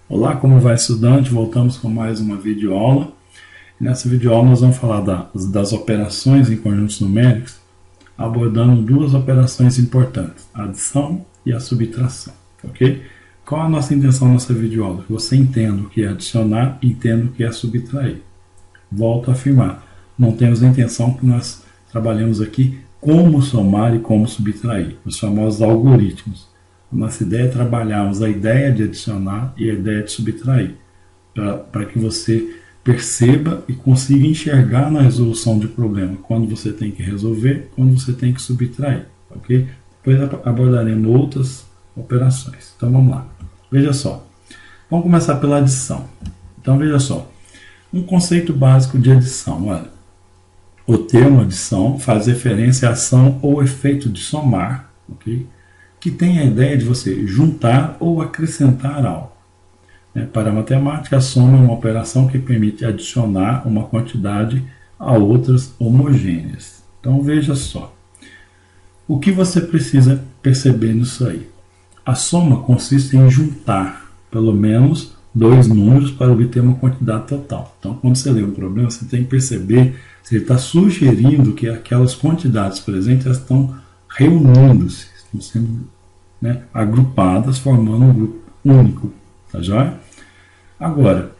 Olá, como vai, estudante? Voltamos com mais uma videoaula. Nessa videoaula nós vamos falar das operações em conjuntos numéricos, abordando duas operações importantes, a adição e a subtração, ok? Qual a nossa intenção nessa videoaula? Que você entenda o que é adicionar e entenda o que é subtrair. Volto a afirmar, não temos a intenção que nós trabalhemos aqui como somar e como subtrair, os famosos algoritmos. A nossa ideia é trabalharmos a ideia de adicionar e a ideia de subtrair, para que você perceba e consiga enxergar na resolução de problema quando você tem que resolver, quando você tem que subtrair, ok? Depois abordaremos outras operações. Então vamos lá. Veja só. Vamos começar pela adição. Então veja só. Um conceito básico de adição. Olha, o termo adição faz referência à ação ou efeito de somar, ok? Que tem a ideia de você juntar ou acrescentar algo. Para a matemática, a soma é uma operação que permite adicionar uma quantidade a outras homogêneas. Então veja só. O que você precisa perceber nisso aí? A soma consiste em juntar pelo menos dois números para obter uma quantidade total. Então, quando você lê um problema, você tem que perceber se ele está sugerindo que aquelas quantidades presentes estão reunindo-se, estão sendo agrupadas, formando um grupo único. Tá joia? Agora,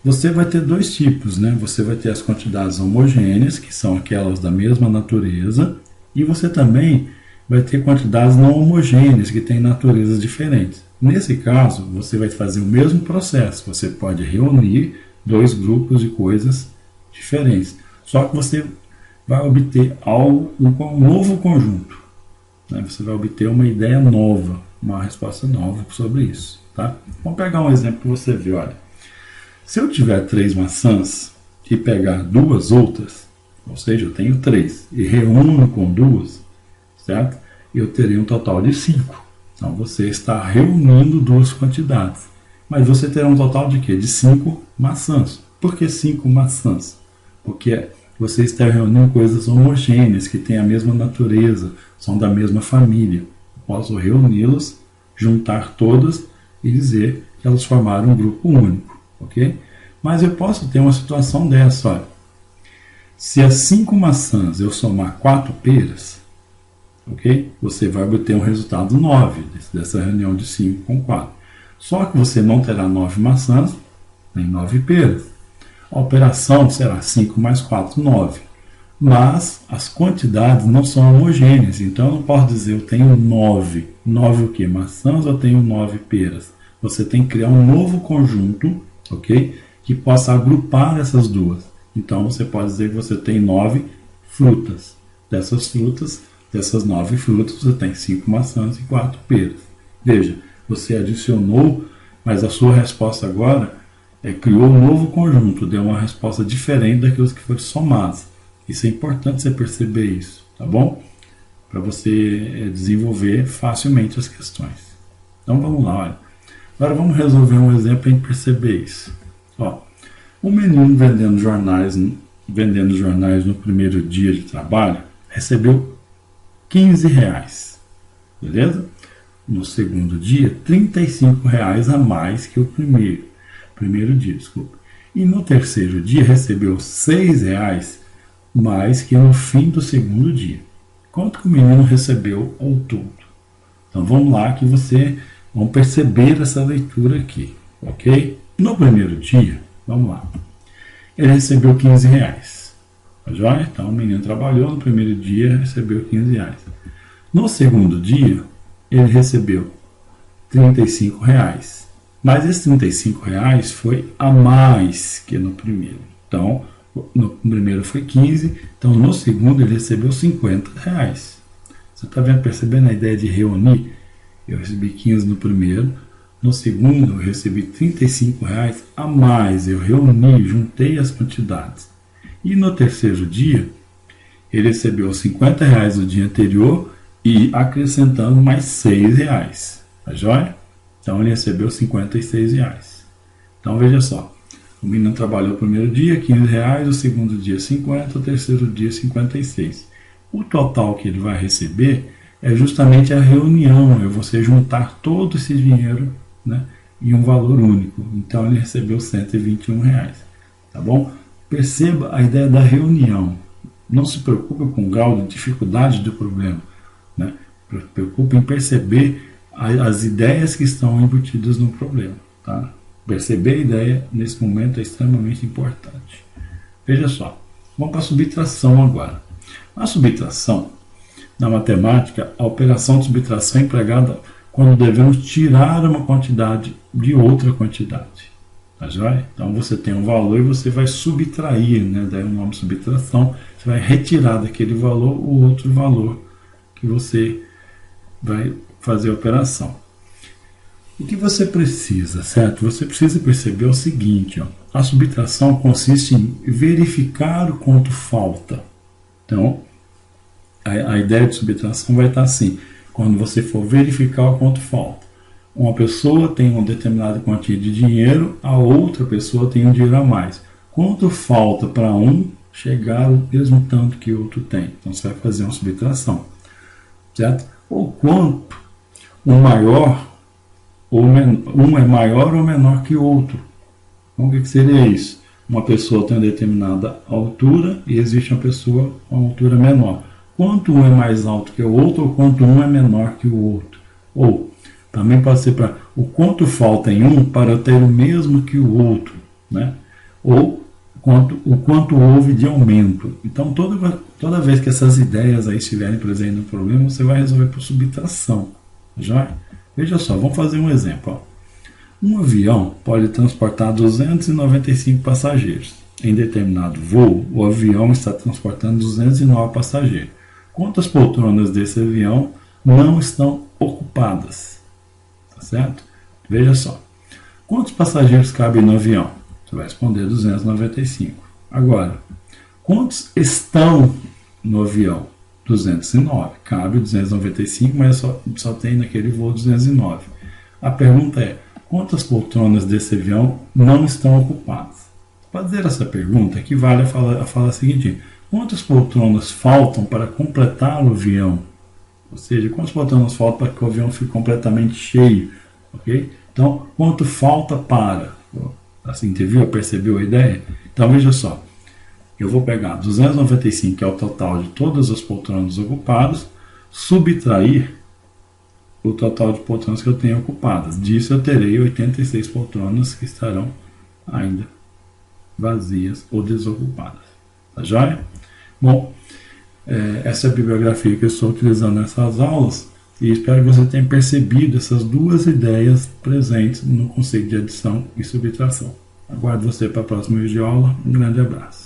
você vai ter dois tipos, né? Você vai ter as quantidades homogêneas, que são aquelas da mesma natureza, e você também vai ter quantidades não homogêneas, que têm naturezas diferentes. Nesse caso, você vai fazer o mesmo processo. Você pode reunir dois grupos de coisas diferentes. Só que você vai obter um novo conjunto. Você vai obter uma ideia nova, uma resposta nova sobre isso. Tá? Vamos pegar um exemplo para você ver. Olha, se eu tiver 3 maçãs e pegar duas outras, ou seja, eu tenho 3 e reúno com duas, certo? Eu terei um total de 5. Então você está reunindo duas quantidades. Mas você terá um total de quê? De 5 maçãs. Por que 5 maçãs? Porque você está reunindo coisas homogêneas, que têm a mesma natureza, são da mesma família. Posso reuni-las, juntar todas e dizer que elas formaram um grupo único, ok? Mas eu posso ter uma situação dessa, olha. Se as 5 maçãs eu somar 4 peras, ok? Você vai obter um resultado 9, dessa reunião de 5 com 4. Só que você não terá 9 maçãs, nem 9 peras. A operação será 5 mais 4, 9. Mas as quantidades não são homogêneas, então eu não posso dizer eu tenho 9. 9 o quê? Maçãs ou eu tenho 9 peras? Você tem que criar um novo conjunto, ok? Que possa agrupar essas duas. Então você pode dizer que você tem 9 frutas. Dessas 9 frutas, você tem 5 maçãs e 4 peras. Veja, você adicionou, mas a sua resposta agora criou um novo conjunto, deu uma resposta diferente daqueles que foram somados. Isso é importante você perceber isso, tá bom? Para você desenvolver facilmente as questões. Então vamos lá, olha. Agora vamos resolver um exemplo em perceber isso. Ó, um menino vendendo jornais no primeiro dia de trabalho recebeu R$15, beleza? No segundo dia, R$35 a mais que o primeiro dia, desculpa. E no terceiro dia recebeu R$6 mais que no fim do segundo dia. Quanto que o menino recebeu ao todo? Então vamos lá que vão perceber essa leitura aqui, ok? No primeiro dia, vamos lá, ele recebeu R$15. Tá joia? Então o menino trabalhou no primeiro dia, recebeu R$15. No segundo dia, ele recebeu R$35. Mas esses R$35 foi a mais que no primeiro. Então, no primeiro foi 15, então no segundo ele recebeu R$50. Você está percebendo a ideia de reunir? Eu recebi 15 no primeiro, no segundo eu recebi R$35 a mais, eu reuni, juntei as quantidades. E no terceiro dia, ele recebeu R$50 do dia anterior e acrescentando mais R$6. Tá joia? Então ele recebeu R$56. Então veja só. O menino trabalhou o primeiro dia, R$15, o segundo dia 50, o terceiro dia 56. O total que ele vai receber é justamente a reunião, é você juntar todo esse dinheiro, né, e um valor único. Então ele recebeu R$121, tá bom? Perceba a ideia da reunião. Não se preocupe com o grau de dificuldade do problema, né? Preocupe em perceber as ideias que estão embutidas no problema, tá? Perceber a ideia nesse momento é extremamente importante. Veja só, vamos para a subtração agora. A subtração, na matemática, a operação de subtração é empregada quando devemos tirar uma quantidade de outra quantidade. Tá joia? Então você tem um valor e você vai subtrair, né? Daí o nome subtração, você vai retirar daquele valor o outro valor que você vai fazer a operação. O que você precisa, certo? Você precisa perceber o seguinte, ó, a subtração consiste em verificar o quanto falta. Então, a ideia de subtração vai estar assim, quando você for verificar o quanto falta. Uma pessoa tem uma determinada quantia de dinheiro, a outra pessoa tem um dinheiro a mais. Quanto falta para um chegar ao mesmo tanto que o outro tem? Então você vai fazer uma subtração, certo? Ou quanto um maior ou um é maior ou menor que o outro. Então o que seria isso? Uma pessoa tem uma determinada altura e existe uma pessoa com uma altura menor. Quanto um é mais alto que o outro ou quanto um é menor que o outro? Ou também pode ser para o quanto falta em um para eu ter o mesmo que o outro, né? Ou o quanto houve de aumento. Então toda vez que essas ideias aí estiverem presentes no problema, você vai resolver por subtração. Já? Veja só, vamos fazer um exemplo. Ó. Um avião pode transportar 295 passageiros. Em determinado voo, o avião está transportando 209 passageiros. Quantas poltronas desse avião não estão ocupadas? Tá certo? Veja só. Quantos passageiros cabem no avião? Você vai responder 295. Agora, quantos estão no avião? 209. Cabe 295, mas só tem naquele voo 209. A pergunta é, quantas poltronas desse avião não estão ocupadas? Para fazer essa pergunta, equivale a falar a seguinte, quantas poltronas faltam para completar o avião? Ou seja, quantas poltronas faltam para que o avião fique completamente cheio? Okay? Então, quanto falta para? Assim, percebeu a ideia? Então, veja só. Eu vou pegar 295, que é o total de todas as poltronas ocupadas, subtrair o total de poltronas que eu tenho ocupadas. Disso eu terei 86 poltronas que estarão ainda vazias ou desocupadas. Tá joia? Bom, essa é a bibliografia que eu estou utilizando nessas aulas e espero que você tenha percebido essas duas ideias presentes no conceito de adição e subtração. Aguardo você para a próxima videoaula. Um grande abraço.